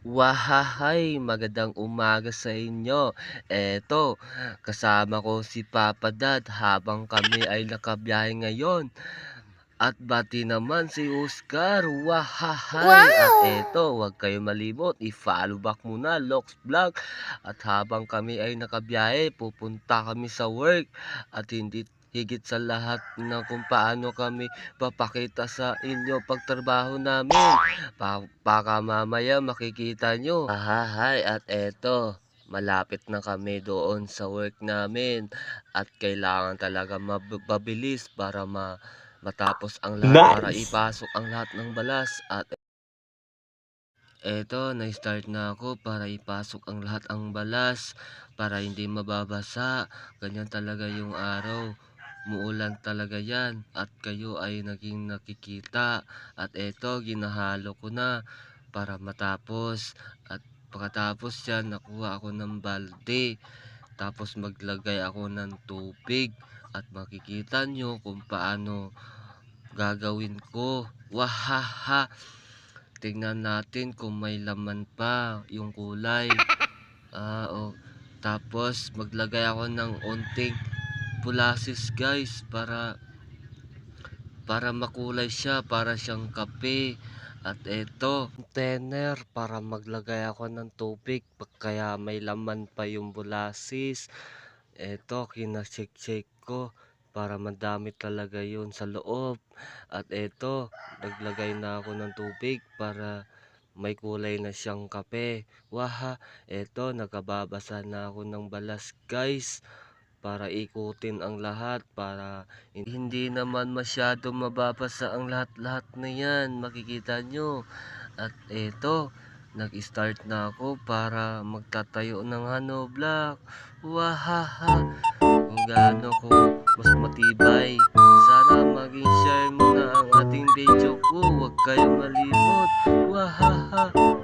Wahahay! Magandang umaga sa inyo. Eto, kasama ko si Papa Dad habang kami ay nakabiyahe ngayon. At bati naman si Oscar. Wahahay! At Wow! eto, huwag kayo malimot. I-follow back muna, Lox Vlog. At habang kami ay nakabiyahe, pupunta kami sa work. At hindi higit sa lahat na kung paano kami papakita sa inyo pagtrabaho namin. Baka mamaya makikita nyo. Ahahay, at eto, malapit na kami doon sa work namin. At kailangan talaga mabilis para matapos ang lahat, para Nice! ipasok ang lahat ng balas. At eto, na-start na ako para ipasok ang lahat ang balas, para hindi mababasa. Ganyan talaga yung araw. Muulan talaga yan at kayo ay naging nakikita. At eto, ginahalo ko na para matapos. At pagkatapos yan, nakuha ako ng balde. Tapos maglagay ako ng tubig. At makikita nyo kung paano gagawin ko. Wahaha! Tingnan natin kung may laman pa yung kulay. Tapos maglagay ako ng onting pulasis guys, para makulay siya, para siyang kape. At eto, container para maglagay ako ng tubig, kaya may laman pa yung bulasis. Eto, kinashake-shake ko para madami talaga yun sa loob. At eto, naglagay na ako ng tubig para may kulay na siyang kape. Waha, eto, nakababasa na ako ng balas guys, para ikutin ang lahat, para hindi naman masyado mababasa ang lahat-lahat na yan, makikita nyo. At eto, nag-start na ako para magtatayo ng block. Wahaha! Kung gaano ko mas matibay. Sana maging share mo na ang ating video ko. Huwag kayong malimot. Wahaha!